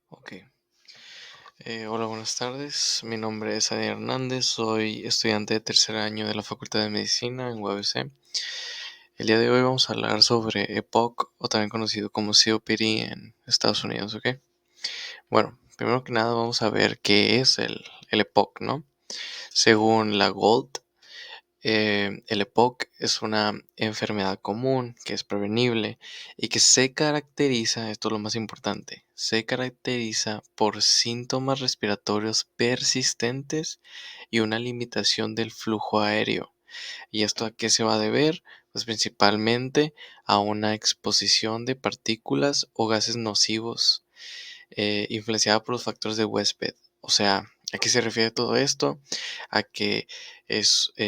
Ok. Hola, buenas tardes. Mi nombre es Adi Hernández. Soy estudiante de tercer año de la Facultad de Medicina en UABC. El día de hoy vamos a hablar sobre EPOC, o también conocido como COPD en Estados Unidos, ¿ok? Bueno, primero que nada vamos a ver qué es el EPOC, ¿no? Según la GOLD, el EPOC es una enfermedad común que es prevenible y que se caracteriza, esto es lo más importante, se caracteriza por síntomas respiratorios persistentes y una limitación del flujo aéreo. ¿Y esto a qué se va a deber? Pues principalmente a una exposición de partículas o gases nocivos influenciada por los factores de huésped. O sea, ¿a qué se refiere todo esto? A que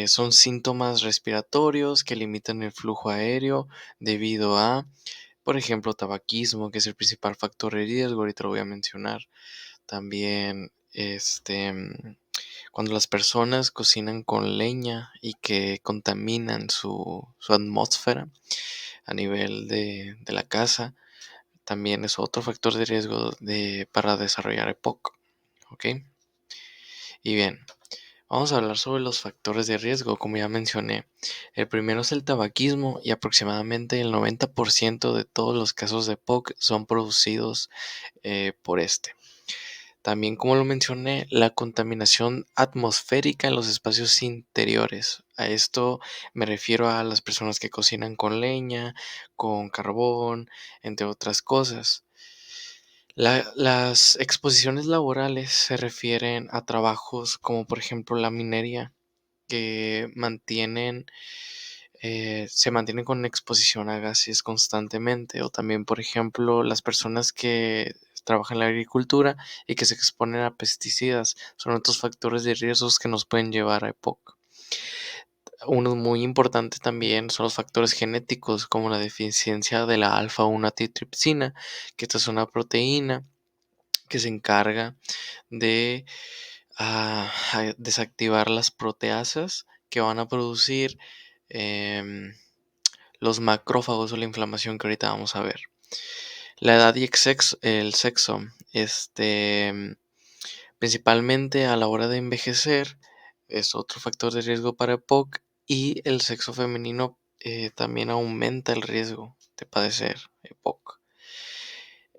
son síntomas respiratorios que limitan el flujo aéreo debido a, por ejemplo, tabaquismo, que es el principal factor de riesgo, ahorita lo voy a mencionar. También, cuando las personas cocinan con leña y que contaminan su atmósfera a nivel de la casa, también es otro factor de riesgo para desarrollar EPOC. ¿Ok? Y bien, vamos a hablar sobre los factores de riesgo, como ya mencioné. El primero es el tabaquismo y aproximadamente el 90% de todos los casos de EPOC son producidos por este. También, como lo mencioné, la contaminación atmosférica en los espacios interiores. A esto me refiero a las personas que cocinan con leña, con carbón, entre otras cosas. Las exposiciones laborales se refieren a trabajos como por ejemplo la minería, que se mantienen con exposición a gases constantemente, o también por ejemplo las personas que trabajan en la agricultura y que se exponen a pesticidas son otros factores de riesgos que nos pueden llevar a EPOC. Uno muy importante también son los factores genéticos, como la deficiencia de la alfa-1 antitripsina, que esta es una proteína que se encarga de desactivar las proteasas que van a producir em, los macrófagos o la inflamación que ahorita vamos a ver. La edad y el sexo, principalmente a la hora de envejecer, es otro factor de riesgo para EPOC, y el sexo femenino también aumenta el riesgo de padecer EPOC.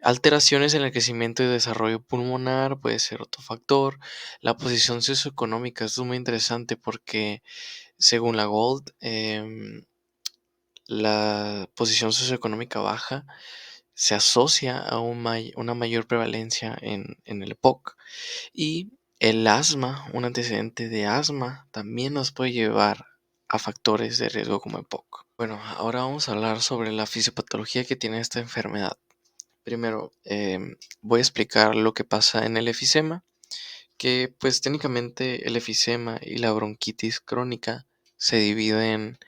Alteraciones en el crecimiento y desarrollo pulmonar puede ser otro factor. La posición socioeconómica, esto es muy interesante porque según la GOLD, la posición socioeconómica baja se asocia a una mayor prevalencia en el EPOC. Y el asma, un antecedente de asma, también nos puede llevar a factores de riesgo como EPOC. Bueno, ahora vamos a hablar sobre la fisiopatología que tiene esta enfermedad. Primero, voy a explicar lo que pasa en el efisema, que pues técnicamente el efisema y la bronquitis crónica se dividen,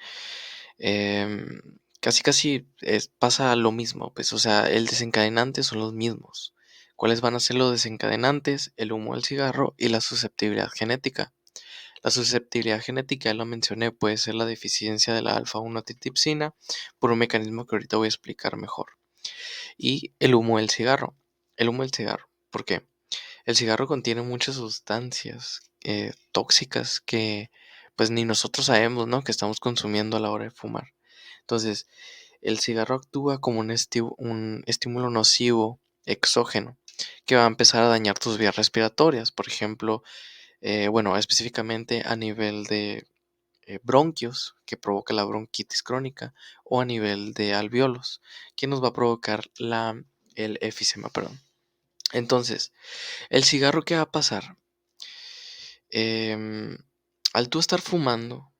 pasa lo mismo, pues o sea, el desencadenante son los mismos. ¿Cuáles van a ser los desencadenantes? El humo del cigarro y la susceptibilidad genética. La susceptibilidad genética, ya lo mencioné, puede ser la deficiencia de la alfa-1 antitipsina por un mecanismo que ahorita voy a explicar mejor. Y el humo del cigarro. El humo del cigarro. ¿Por qué? El cigarro contiene muchas sustancias tóxicas que pues ni nosotros sabemos, ¿no? Que estamos consumiendo a la hora de fumar. Entonces, el cigarro actúa como un estímulo nocivo exógeno que va a empezar a dañar tus vías respiratorias. Por ejemplo, específicamente a nivel de bronquios, que provoca la bronquitis crónica, o a nivel de alvéolos, que nos va a provocar el efisema, perdón. Entonces, el cigarro, ¿qué va a pasar? Em, Al tú estar fumando,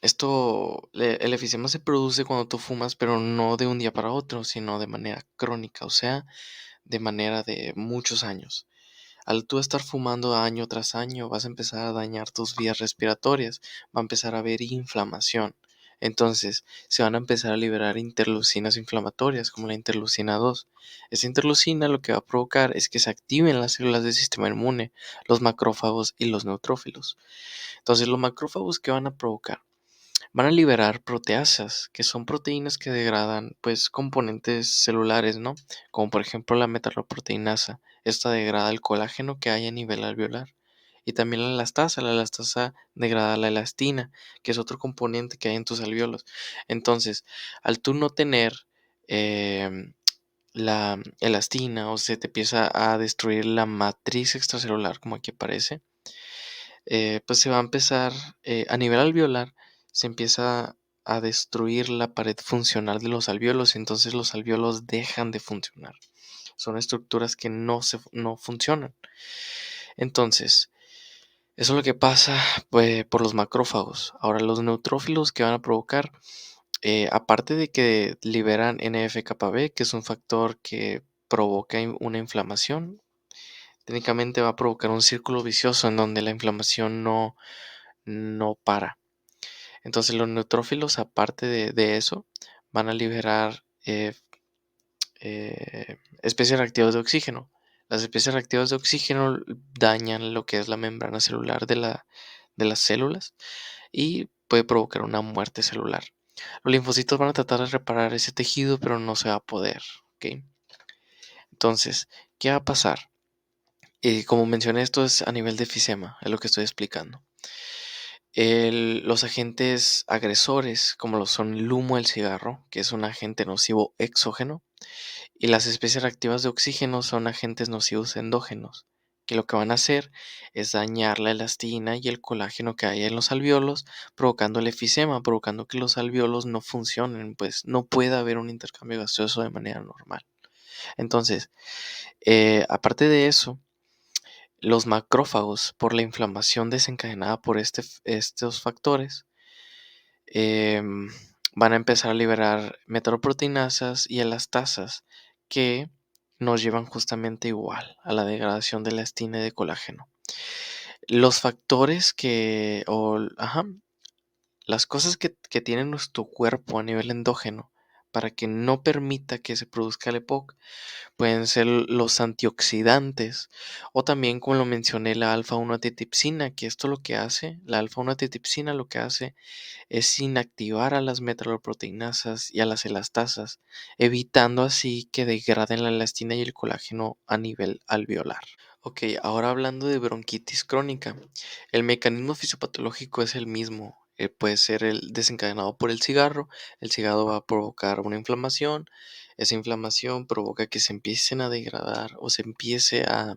el efisema se produce cuando tú fumas, pero no de un día para otro, sino de manera crónica, o sea, de manera de muchos años. Al tú estar fumando año tras año, vas a empezar a dañar tus vías respiratorias, va a empezar a haber inflamación. Entonces, se van a empezar a liberar interleucinas inflamatorias, como la interleucina 2. Esa interleucina lo que va a provocar es que se activen las células del sistema inmune, los macrófagos y los neutrófilos. Entonces, los macrófagos, ¿qué van a provocar? van a liberar proteasas, que son proteínas que degradan pues componentes celulares, ¿no? Como por ejemplo la metaloproteinasa. Esta degrada el colágeno que hay a nivel alveolar. Y también la elastasa degrada la elastina, que es otro componente que hay en tus alveolos. Entonces, al tú no tener em, la elastina o se te empieza a destruir la matriz extracelular, como aquí aparece, pues se va a empezar, a nivel alveolar, se empieza a destruir la pared funcional de los alvéolos, entonces los alvéolos dejan de funcionar. Son estructuras que no funcionan. Entonces, eso es lo que pasa pues, por los macrófagos. Ahora, los neutrófilos que van a provocar, aparte de que liberan NF-κB, que es un factor que provoca una inflamación, técnicamente va a provocar un círculo vicioso en donde la inflamación no para. Entonces los neutrófilos, aparte de eso, van a liberar especies reactivas de oxígeno. Las especies reactivas de oxígeno dañan lo que es la membrana celular de las células y puede provocar una muerte celular. Los linfocitos van a tratar de reparar ese tejido, pero no se va a poder. ¿Ok? Entonces, ¿qué va a pasar? Como mencioné, esto es a nivel de efisema, es lo que estoy explicando. Los agentes agresores, como lo son el humo del cigarro, que es un agente nocivo exógeno, y las especies reactivas de oxígeno son agentes nocivos endógenos, que lo que van a hacer es dañar la elastina y el colágeno que hay en los alvéolos, provocando el efisema, provocando que los alvéolos no funcionen, pues no puede haber un intercambio gaseoso de manera normal. Entonces, aparte de eso, los macrófagos, por la inflamación desencadenada por estos factores, em, van a empezar a liberar metaloproteinasas y elastasas que nos llevan justamente igual a la degradación de elastina y de colágeno. Los factores las cosas que tiene nuestro cuerpo a nivel endógeno para que no permita que se produzca el EPOC pueden ser los antioxidantes o también, como lo mencioné, la alfa-1-antitipsina, que esto lo que hace, la alfa-1-antitipsina lo que hace es inactivar a las metaloproteinasas y a las elastasas, evitando así que degraden la elastina y el colágeno a nivel alveolar. Ok, ahora hablando de bronquitis crónica, el mecanismo fisiopatológico es el mismo. Puede ser el desencadenado por el cigarro va a provocar una inflamación, esa inflamación provoca que se empiecen a degradar o se empiece a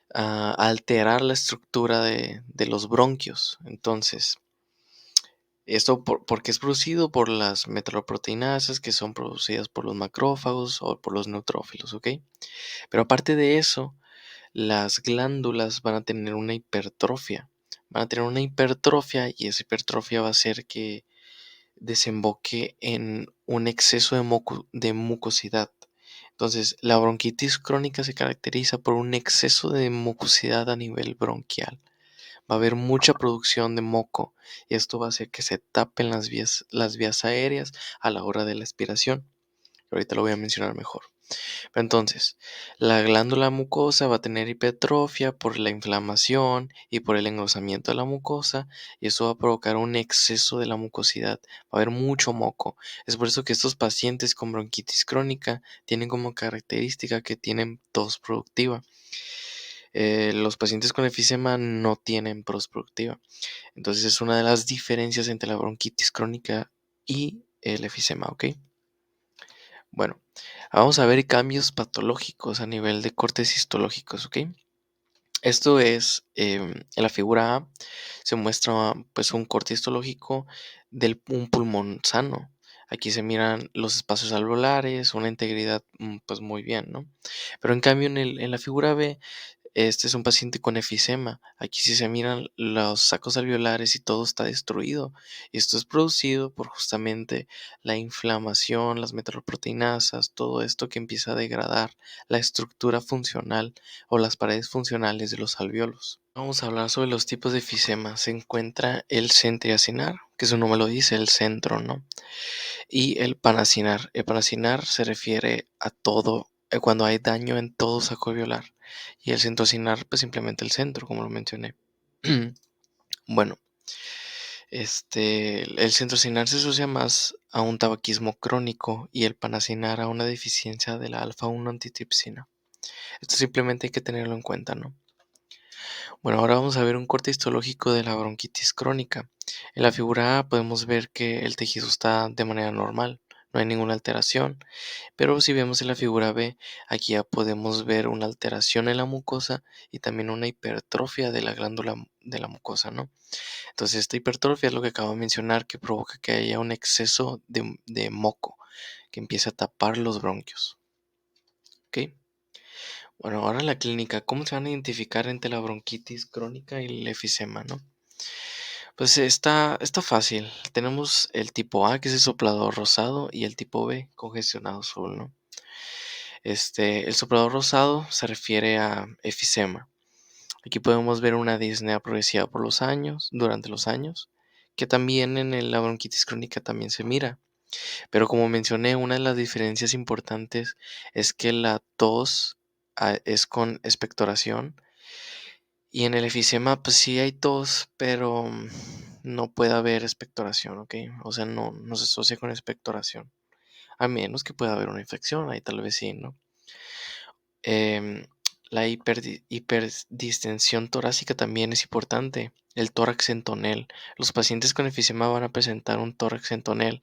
alterar la estructura de los bronquios. Entonces, esto porque es producido por las metaloproteinasas que son producidas por los macrófagos o por los neutrófilos, ¿ok? Pero aparte de eso, las glándulas van a tener una hipertrofia. Van a tener una hipertrofia y esa hipertrofia va a hacer que desemboque en un exceso de mucosidad. Entonces, la bronquitis crónica se caracteriza por un exceso de mucosidad a nivel bronquial. Va a haber mucha producción de moco y esto va a hacer que se tapen las vías aéreas a la hora de la expiración. Ahorita lo voy a mencionar mejor. Pero entonces, la glándula mucosa va a tener hipertrofia por la inflamación y por el engrosamiento de la mucosa y eso va a provocar un exceso de la mucosidad. Va a haber mucho moco. Es por eso que estos pacientes con bronquitis crónica tienen como característica que tienen tos productiva. Los pacientes con efisema no tienen tos productiva. Entonces es una de las diferencias entre la bronquitis crónica y el efisema, ¿ok? Bueno, vamos a ver cambios patológicos a nivel de cortes histológicos, ¿ok? Esto es, en la figura A se muestra pues un corte histológico de un pulmón sano. Aquí se miran los espacios alveolares, una integridad pues muy bien, ¿no? Pero en cambio en la figura B este es un paciente con efisema. Aquí si se miran los sacos alveolares y todo está destruido. Y esto es producido por justamente la inflamación, las metaloproteinasas, todo esto que empieza a degradar la estructura funcional o las paredes funcionales de los alvéolos. Vamos a hablar sobre los tipos de efisema. Se encuentra el centriacinar, que su nombre lo dice, el centro, ¿no? Y el panacinar. El panacinar se refiere a todo, cuando hay daño en todo saco alveolar. Y el centrocinar, pues simplemente el centro, como lo mencioné. Bueno, El centrosinar se asocia más a un tabaquismo crónico y el panacinar a una deficiencia de la alfa-1 antitripsina. Esto simplemente hay que tenerlo en cuenta, ¿no? Bueno, ahora vamos a ver un corte histológico de la bronquitis crónica. En la figura A podemos ver que el tejido está de manera normal, no hay ninguna alteración, pero si vemos en la figura B, aquí ya podemos ver una alteración en la mucosa y también una hipertrofia de la glándula de la mucosa, ¿no? Entonces, esta hipertrofia es lo que acabo de mencionar, que provoca que haya un exceso de moco, que empiece a tapar los bronquios. ¿Ok? Bueno, ahora la clínica, ¿cómo se van a identificar entre la bronquitis crónica y el efisema, no? Pues está fácil. Tenemos el tipo A, que es el soplador rosado, y el tipo B, congestionado azul, ¿no? El soplador rosado se refiere a efisema. Aquí podemos ver una disnea progresiva por los años, durante los años, que también la bronquitis crónica también se mira. Pero como mencioné, una de las diferencias importantes es que la tos es con expectoración y en el efisema pues sí hay tos, pero no puede haber expectoración, ¿ok? O sea, no se asocia con expectoración, a menos que pueda haber una infección, ahí tal vez sí, ¿no? Em, la hiperdistensión torácica también es importante. El tórax en tonel. Los pacientes con efisema van a presentar un tórax en tonel.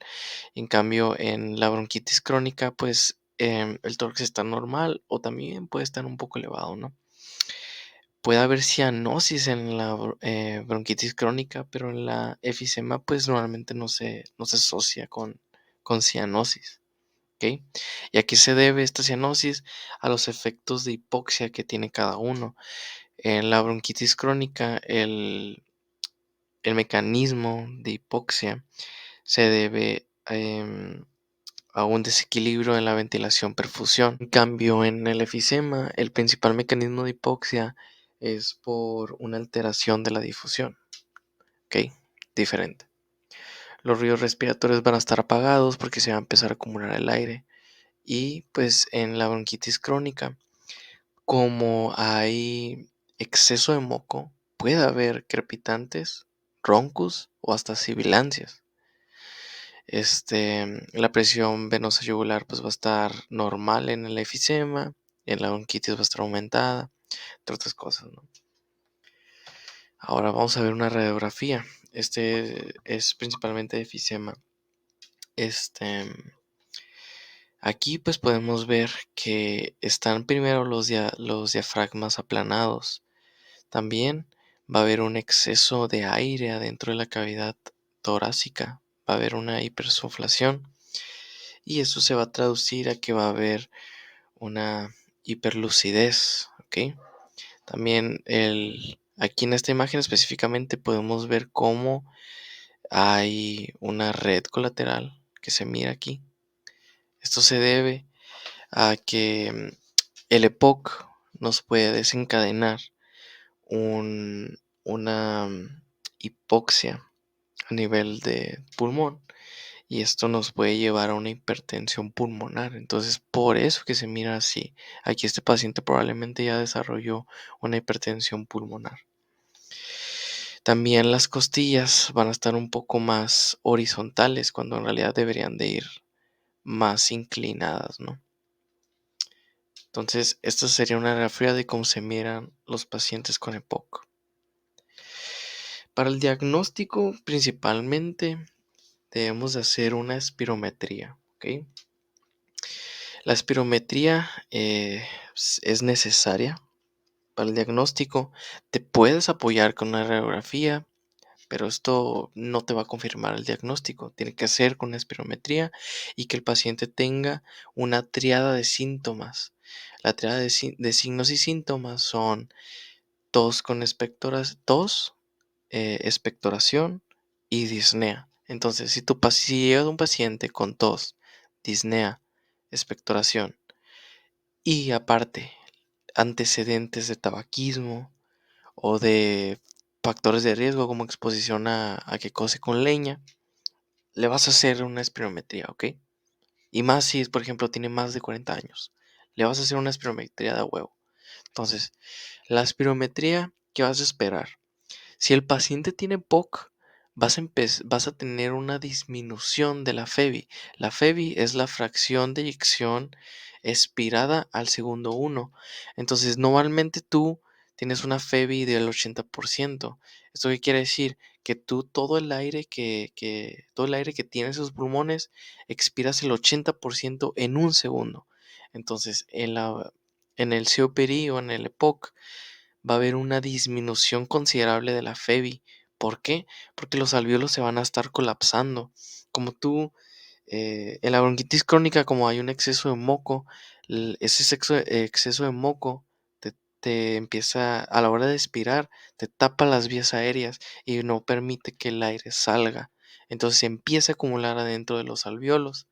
En cambio, en la bronquitis crónica, pues el tórax está normal o también puede estar un poco elevado, ¿no? Puede haber cianosis en la bronquitis crónica, pero en la efisema, pues normalmente no se asocia con cianosis. ¿Ok? ¿Y a qué se debe esta cianosis? A los efectos de hipoxia que tiene cada uno. En la bronquitis crónica, el mecanismo de hipoxia se debe a un desequilibrio en la ventilación-perfusión. En cambio, en el efisema, el principal mecanismo de hipoxia es por una alteración de la difusión. ¿Ok? Diferente. Los ríos respiratorios van a estar apagados porque se va a empezar a acumular el aire. Y pues en la bronquitis crónica, como hay exceso de moco, puede haber crepitantes, roncus o hasta sibilancias. La presión venosa yugular pues va a estar normal en el efisema, en la bronquitis va a estar aumentada, entre otras cosas, ¿no? Ahora vamos a ver una radiografía. Este es principalmente de efisema. Aquí pues podemos ver que están primero los diafragmas aplanados. También va a haber un exceso de aire adentro de la cavidad torácica. Va a haber una hipersuflación. Y eso se va a traducir a que va a haber una hiperlucidez, ¿ok? También aquí en esta imagen específicamente podemos ver cómo hay una red colateral que se mira aquí. Esto se debe a que el EPOC nos puede desencadenar una hipoxia a nivel de pulmón y esto nos puede llevar a una hipertensión pulmonar. Entonces, por eso que se mira así. Aquí este paciente probablemente ya desarrolló una hipertensión pulmonar. También las costillas van a estar un poco más horizontales cuando en realidad deberían de ir más inclinadas, ¿no? Entonces, esto sería una radiografía de cómo se miran los pacientes con EPOC. Para el diagnóstico, principalmente, debemos de hacer una espirometría, ¿ok? La espirometría es necesaria para el diagnóstico. Te puedes apoyar con una radiografía, pero esto no te va a confirmar el diagnóstico. Tiene que ser con una espirometría y que el paciente tenga una tríada de síntomas. La tríada de signos y síntomas son tos con expectoración y disnea. Entonces, si llega un paciente con tos, disnea, expectoración y aparte antecedentes de tabaquismo o de factores de riesgo como exposición a que cose con leña, le vas a hacer una espirometría, ¿ok? Y más si, por ejemplo, tiene más de 40 años, le vas a hacer una espirometría de huevo. Entonces, la espirometría, ¿qué vas a esperar? Si el paciente tiene POC, vas a tener una disminución de la FEBI. La FEBI es la fracción de eyección expirada al segundo uno. Entonces, normalmente tú tienes una FEBI del 80%. ¿Esto qué quiere decir? Que tú todo el aire que tienes en sus pulmones, expiras el 80% en un segundo. Entonces, en el COPD o en el EPOC va a haber una disminución considerable de la FEBI. ¿Por qué? Porque los alvéolos se van a estar colapsando. Como tú, en la bronquitis crónica, como hay un exceso de moco, ese exceso de moco te empieza, a la hora de expirar, te tapa las vías aéreas y no permite que el aire salga. Entonces se empieza a acumular adentro de los alvéolos.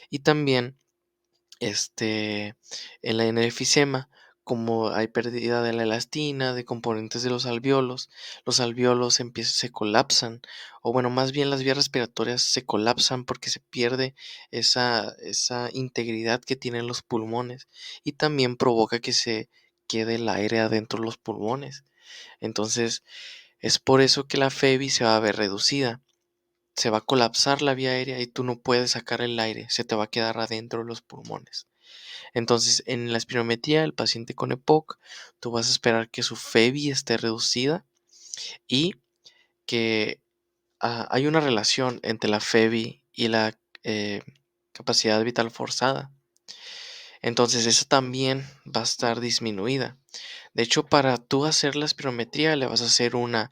Y también en el efisema, como hay pérdida de la elastina, de componentes de los alvéolos se colapsan, o bueno, más bien las vías respiratorias se colapsan porque se pierde esa integridad que tienen los pulmones y también provoca que se quede el aire adentro de los pulmones. Entonces, es por eso que la FEBI se va a ver reducida. Se va a colapsar la vía aérea y tú no puedes sacar el aire, se te va a quedar adentro de los pulmones. Entonces, en la espirometría, el paciente con EPOC, tú vas a esperar que su FEBI esté reducida y que hay una relación entre la FEBI y la capacidad vital forzada. Entonces, eso también va a estar disminuida. De hecho, para tú hacer la espirometría, le vas a hacer una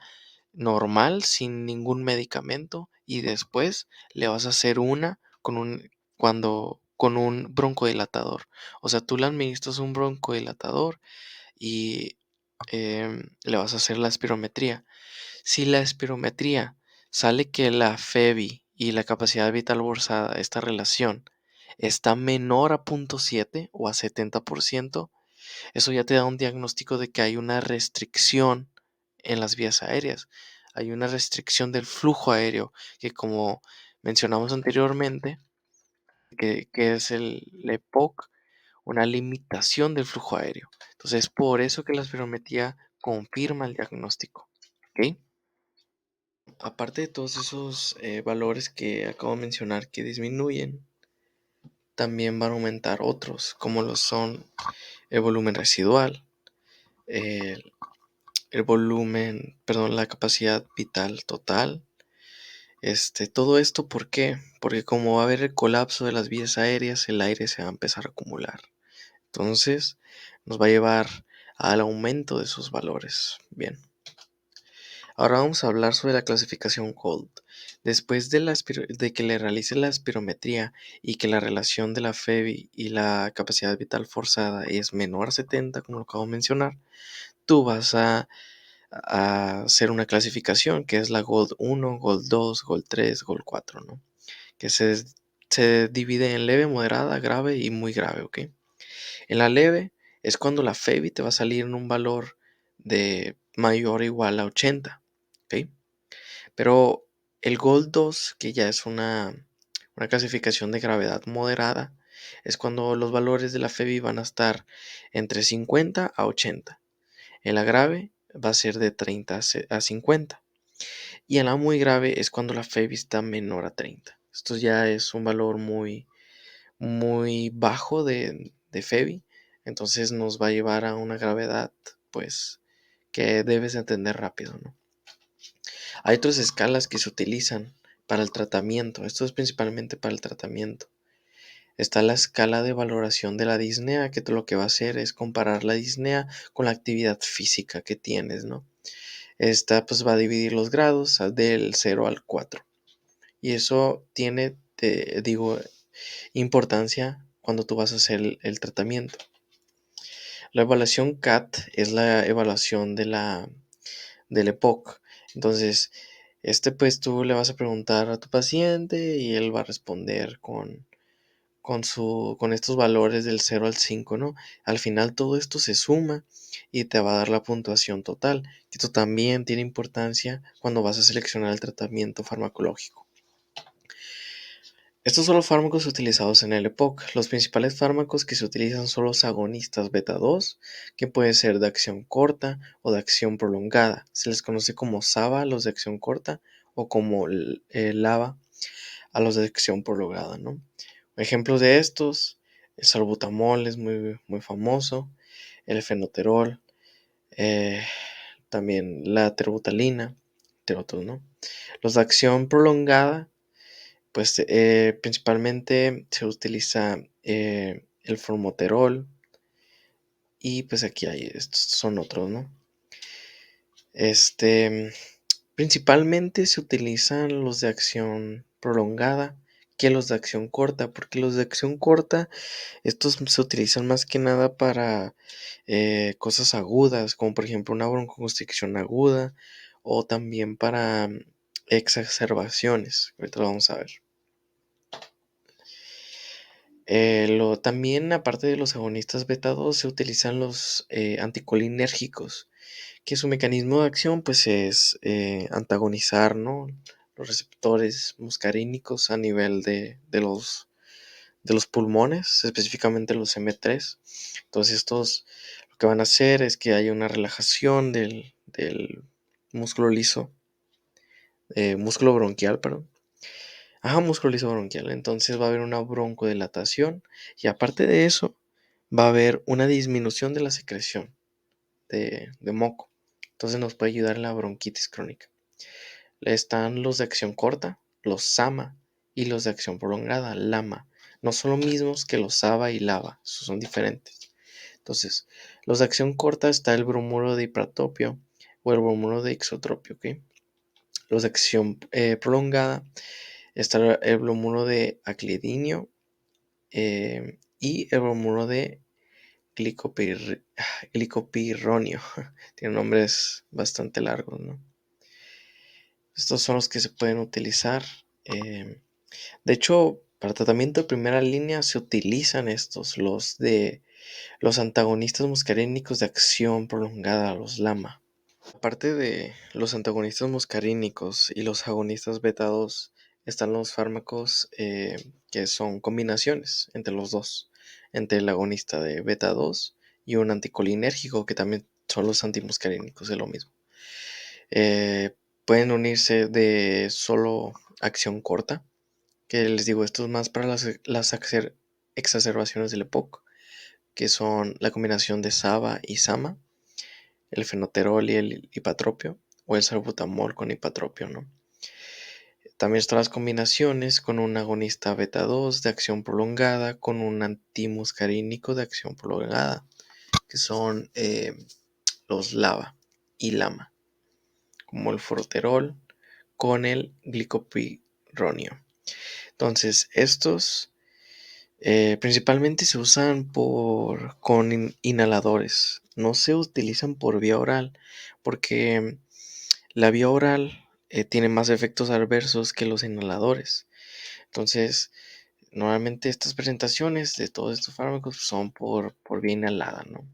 normal sin ningún medicamento y después le vas a hacer una con un broncodilatador. O sea, tú le administras un broncodilatador y le vas a hacer la espirometría. Si la espirometría sale que la FEBI y la capacidad vital forzada, esta relación, está menor a 0.7 o a 70%, eso ya te da un diagnóstico de que hay una restricción en las vías aéreas. Hay una restricción del flujo aéreo, que como mencionamos anteriormente, que es el EPOC, una limitación del flujo aéreo. Entonces, es por eso que la espirometría confirma el diagnóstico. ¿Ok? Aparte de todos esos valores que acabo de mencionar que disminuyen, también van a aumentar otros, como lo son el volumen residual, el la capacidad vital total. Todo esto, ¿por qué? Porque como va a haber el colapso de las vías aéreas, el aire se va a empezar a acumular. Entonces, nos va a llevar al aumento de sus valores. Bien. Ahora vamos a hablar sobre la clasificación Gold. Después de que le realice la espirometría y que la relación de la FEBI y la capacidad vital forzada es menor a 70, como lo acabo de mencionar, tú vas a hacer una clasificación que es la Gold 1, Gold 2, Gold 3, Gold 4, ¿no? Que se divide en leve, moderada, grave y muy grave, ¿ok? En la leve es cuando la FEBI te va a salir en un valor de mayor o igual a 80, ¿ok? Pero el Gold 2, que ya es una clasificación de gravedad moderada, es cuando los valores de la FEBI van a estar entre 50 a 80. En la grave va a ser de 30 a 50. Y en la muy grave es cuando la FEBI está menor a 30. Esto ya es un valor muy, muy bajo de FEBI. Entonces nos va a llevar a una gravedad, pues, que debes entender rápido, ¿no? Hay otras escalas que se utilizan para el tratamiento. Esto es principalmente para el tratamiento. Está la escala de valoración de la disnea, que lo que va a hacer es comparar la disnea con la actividad física que tienes, ¿no? Esta pues va a dividir los grados del 0 al 4. Y eso tiene, te digo, importancia cuando tú vas a hacer el tratamiento. La evaluación CAT es la evaluación del EPOC. Entonces, pues tú le vas a preguntar a tu paciente y él va a responder con estos valores del 0 al 5, ¿no? Al final todo esto se suma y te va a dar la puntuación total. Esto también tiene importancia cuando vas a seleccionar el tratamiento farmacológico. Estos son los fármacos utilizados en el EPOC. Los principales fármacos que se utilizan son los agonistas beta 2, que puede ser de acción corta o de acción prolongada. Se les conoce como SABA, los de acción corta, o como lava a los de acción prolongada, ¿no? Ejemplos de estos, el salbutamol es muy famoso, el fenoterol, eh, también la terbutalina, entre otros, ¿no? Los de acción prolongada, pues principalmente se utiliza el formoterol y pues aquí hay, estos son otros, ¿no? Principalmente se utilizan los de acción prolongada que los de acción corta, porque los de acción corta, estos se utilizan más que nada para cosas agudas, como por ejemplo una broncoconstricción aguda, o también para exacerbaciones. Ahorita lo vamos a ver. También, aparte de los agonistas beta 2, se utilizan los anticolinérgicos, que su mecanismo de acción pues es antagonizar, ¿no?, los receptores muscarínicos a nivel de los pulmones, específicamente los M3. Entonces estos lo que van a hacer es que haya una relajación del músculo liso, músculo bronquial, perdón. Ajá, músculo liso bronquial. Entonces va a haber una broncodilatación y aparte de eso va a haber una disminución de la secreción de moco. Entonces nos puede ayudar en la bronquitis crónica. Están los de acción corta, los SAMA, y los de acción prolongada, LAMA. No son los mismos que los SABA y LABA, son diferentes. Entonces, los de acción corta está el bromuro de ipratopio o el bromuro de ixotropio, ¿ok? Los de acción prolongada está el bromuro de aclidinio y el bromuro de glicopirronio. Tienen nombres bastante largos, ¿no? Estos son los que se pueden utilizar. De hecho, para tratamiento de primera línea se utilizan los antagonistas muscarínicos de acción prolongada, los LAMA. Aparte de los antagonistas muscarínicos y los agonistas beta 2, están los fármacos que son combinaciones entre los dos, entre el agonista de beta 2 y un anticolinérgico que también son los antimuscarínicos, es lo mismo. Pueden unirse de solo acción corta, que les digo, esto es más para las exacerbaciones del EPOC, que son la combinación de SABA y SAMA, el fenoterol y el ipatropio, o el salbutamol con ipatropio, ¿no? También están las combinaciones con un agonista beta 2 de acción prolongada con un antimuscarínico de acción prolongada, que son los LABA y LAMA, como el forterol con el glicopirronio. Entonces, estos principalmente se usan con inhaladores, no se utilizan por vía oral, porque la vía oral tiene más efectos adversos que los inhaladores. Entonces, normalmente estas presentaciones de todos estos fármacos son por vía inhalada, ¿no?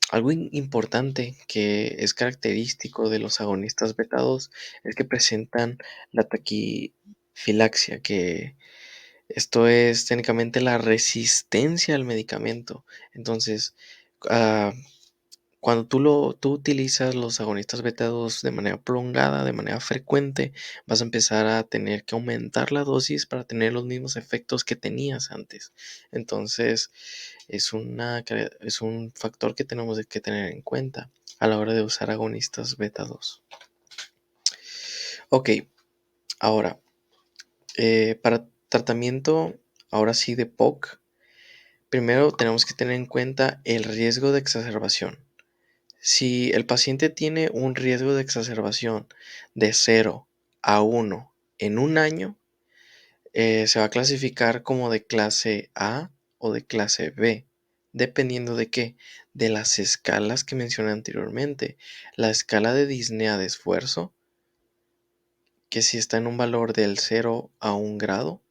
Algo importante que es característico de los agonistas beta 2 es que presentan la taquifilaxia, que esto es técnicamente la resistencia al medicamento. Entonces, ah, cuando tú utilizas los agonistas beta 2 de manera prolongada, de manera frecuente, vas a empezar a tener que aumentar la dosis para tener los mismos efectos que tenías antes. Entonces, es un factor que tenemos que tener en cuenta a la hora de usar agonistas beta 2. Ok, ahora, para tratamiento, ahora sí, de POC, primero tenemos que tener en cuenta el riesgo de exacerbación. Si el paciente tiene un riesgo de exacerbación de 0 a 1 en un año, se va a clasificar como de clase A o de clase B, dependiendo de qué, de las escalas que mencioné anteriormente. La escala de disnea de esfuerzo, que si está en un valor del 0 a 1 grado,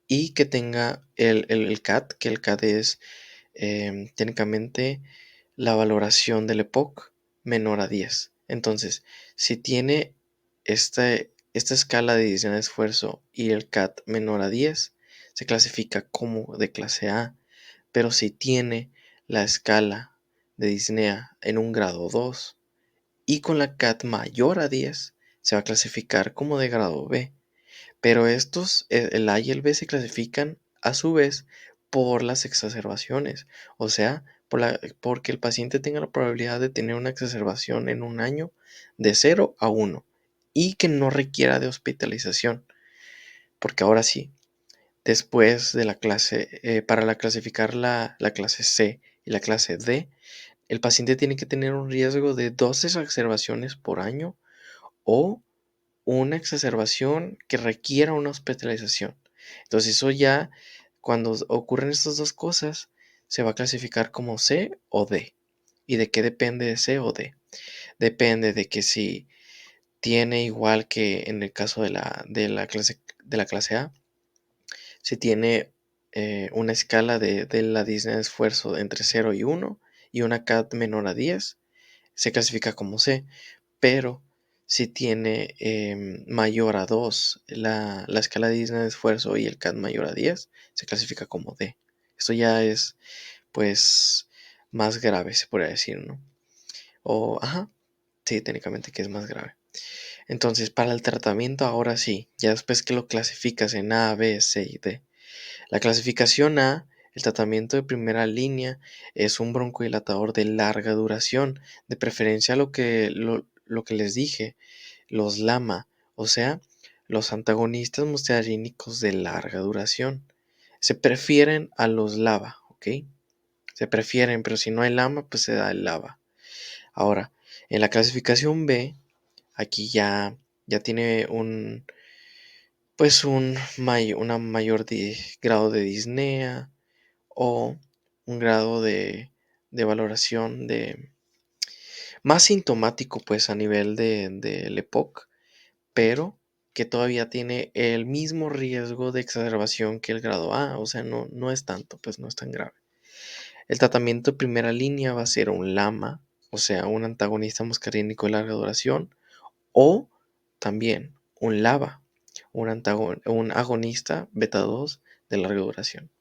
y que tenga el CAT, que el CAT es técnicamente la valoración del EPOC menor a 10. Entonces, si tiene esta escala de disnea de esfuerzo y el CAT menor a 10, se clasifica como de clase A. Pero si tiene la escala de disnea en un grado 2 y con la CAT mayor a 10 se va a clasificar como de grado B. Pero estos, el A y el B se clasifican a su vez por las exacerbaciones, o sea, porque el paciente tenga la probabilidad de tener una exacerbación en un año de 0 a 1 y que no requiera de hospitalización. Porque ahora sí, después de la clase, para clasificar la clase C y la clase D, el paciente tiene que tener un riesgo de 2 exacerbaciones por año o una exacerbación que requiera una hospitalización. Entonces eso ya, cuando ocurren estas dos cosas, se va a clasificar como C o D. ¿Y de qué depende de C o D? Depende de que si tiene, igual que en el caso de la clase A, si tiene una escala de la disnea de esfuerzo entre 0 y 1 y una CAT menor a 10, se clasifica como C. Pero si tiene mayor a 2 la escala de Disney de esfuerzo y el CAT mayor a 10, se clasifica como D. Esto ya es, pues, más grave, se podría decir, ¿no? Ajá, sí, técnicamente que es más grave. Entonces, para el tratamiento, ahora sí, ya después que lo clasificas en A, B, C y D. La clasificación A, el tratamiento de primera línea, es un broncodilatador de larga duración, de preferencia lo que les dije, los LAMA, o sea, los antagonistas muscarínicos de larga duración. Se prefieren a los LABA, ¿ok? Se prefieren, pero si no hay LAMA, pues se da el LABA. Ahora, en la clasificación B, aquí ya tiene pues una mayor grado de disnea o un grado de valoración más sintomático, pues a nivel del EPOC, pero que todavía tiene el mismo riesgo de exacerbación que el grado A, o sea, no es tanto, pues no es tan grave. El tratamiento de primera línea va a ser un LAMA, o sea, un antagonista muscarínico de larga duración, o también un LABA, un agonista beta 2 de larga duración.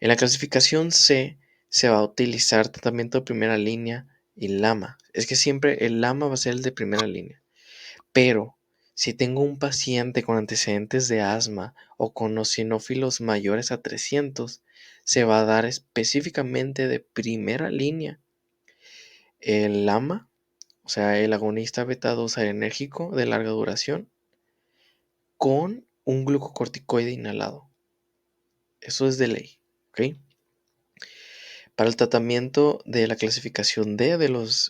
En la clasificación C se va a utilizar tratamiento de primera línea y LAMA. Es que siempre el LAMA va a ser el de primera línea. Pero si tengo un paciente con antecedentes de asma o con eosinófilos mayores a 300, se va a dar específicamente de primera línea el LAMA, o sea, el agonista beta 2 adrenérgico de larga duración, con un glucocorticoide inhalado. Eso es de ley, ¿ok? Para el tratamiento de la clasificación D, de los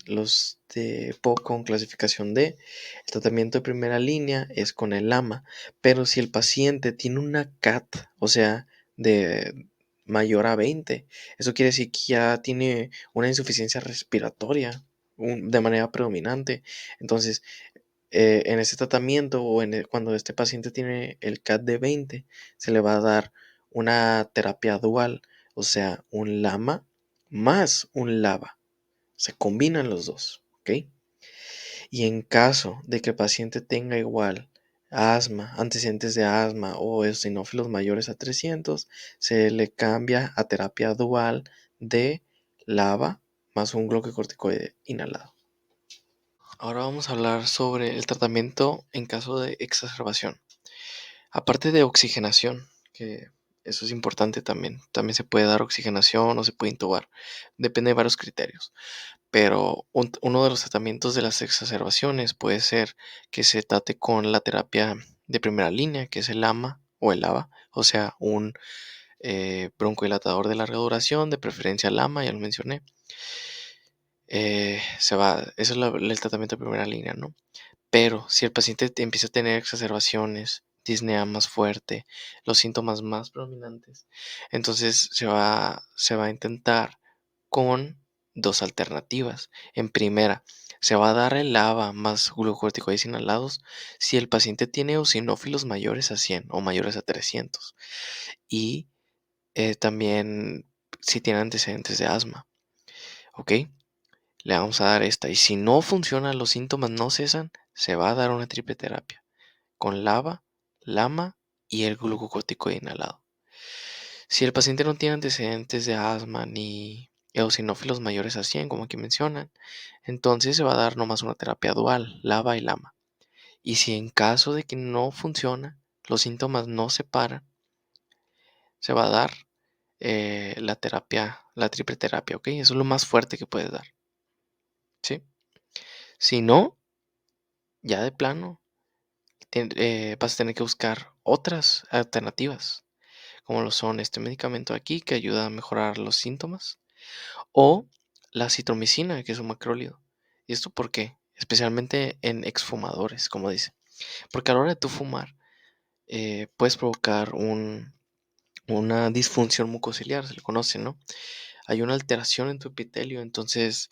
de POC con clasificación D, el tratamiento de primera línea es con el LAMA, pero si el paciente tiene una CAT, o sea, de mayor a 20, eso quiere decir que ya tiene una insuficiencia respiratoria de manera predominante. Entonces, en ese tratamiento o cuando este paciente tiene el CAT de 20, se le va a dar una terapia dual, o sea, un LAMA más un LABA. Se combinan los dos, ¿ok? Y en caso de que el paciente tenga igual asma, antecedentes de asma o eosinófilos mayores a 300, se le cambia a terapia dual de LABA más un glucocorticoide inhalado. Ahora vamos a hablar sobre el tratamiento en caso de exacerbación. Aparte de oxigenación, que eso es importante también. También se puede dar oxigenación o se puede intubar. Depende de varios criterios. Pero uno de los tratamientos de las exacerbaciones puede ser que se trate con la terapia de primera línea, que es el LAMA o el LABA, o sea, un broncodilatador de larga duración, de preferencia LAMA, ya lo mencioné. Eso es el tratamiento de primera línea, ¿no? Pero si el paciente empieza a tener exacerbaciones, disnea más fuerte, los síntomas más prominentes, entonces se va a intentar con dos alternativas. En primera, se va a dar el LABA más glucocorticoides inhalados si el paciente tiene eosinófilos mayores a 100 o mayores a 300 y también si tiene antecedentes de asma. ¿Ok? Le vamos a dar esta. Y si no funciona, los síntomas no cesan, se va a dar una triple terapia con LABA, LAMA y el glucocorticoide inhalado. Si el paciente no tiene antecedentes de asma ni eosinófilos mayores a 100, como aquí mencionan, entonces se va a dar nomás una terapia dual, LABA y LAMA. Y si en caso de que no funciona, los síntomas no se paran, se va a dar la terapia, la triple terapia, ¿ok? Eso es lo más fuerte que puedes dar, ¿sí? Si no, ya de plano, vas a tener que buscar otras alternativas, como lo son este medicamento aquí que ayuda a mejorar los síntomas, o la citromicina, que es un macrólido. ¿Y esto por qué? Especialmente en exfumadores, como dice. Porque a la hora de tú fumar, puedes provocar una disfunción mucociliar, se le conoce, ¿no? Hay una alteración en tu epitelio, entonces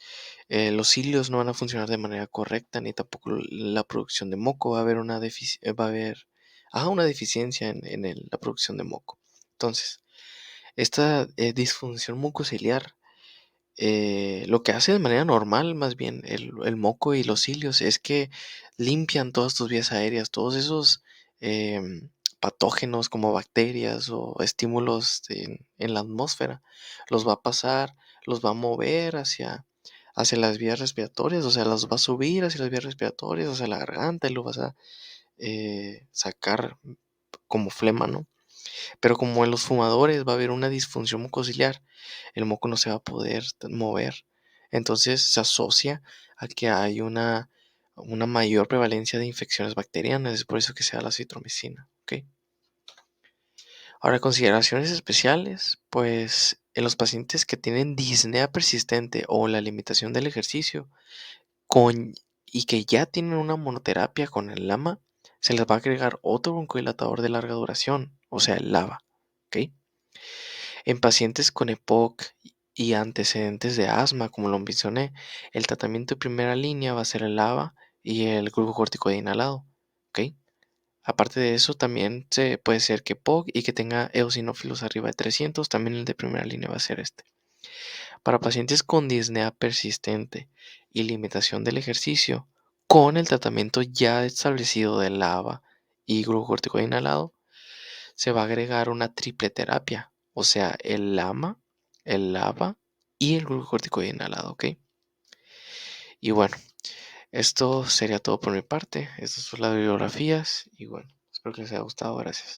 los cilios no van a funcionar de manera correcta, ni tampoco la producción de moco. Va a haber una deficiencia en la producción de moco. Entonces, esta disfunción mucociliar lo que hace de manera normal, más bien, el moco y los cilios, es que limpian todas tus vías aéreas, todos esos patógenos como bacterias o estímulos en la atmósfera. Los va a pasar, los va a mover hacia las vías respiratorias, o sea, los va a subir hacia las vías respiratorias, hacia la garganta y lo vas a sacar como flema, ¿no? Pero como en los fumadores va a haber una disfunción mucociliar, el moco no se va a poder mover. Entonces se asocia a que hay una mayor prevalencia de infecciones bacterianas. Es por eso que se da la citromicina. ¿Ok? Ahora, consideraciones especiales, pues en los pacientes que tienen disnea persistente o la limitación del ejercicio y que ya tienen una monoterapia con el LAMA, se les va a agregar otro broncodilatador de larga duración, o sea, el LABA. ¿Ok? En pacientes con EPOC y antecedentes de asma, como lo mencioné, el tratamiento de primera línea va a ser el LABA y el glucocorticoide inhalado. ¿Ok? Aparte de eso, también puede ser que EPOC y que tenga eosinófilos arriba de 300, también el de primera línea va a ser este. Para pacientes con disnea persistente y limitación del ejercicio, con el tratamiento ya establecido del LABA y glucocorticoide inhalado, se va a agregar una triple terapia, o sea, el LAMA, el LABA y el glucocorticoide inhalado, ¿ok? Y bueno, esto sería todo por mi parte. Estas son las bibliografías y bueno, espero que les haya gustado. Gracias.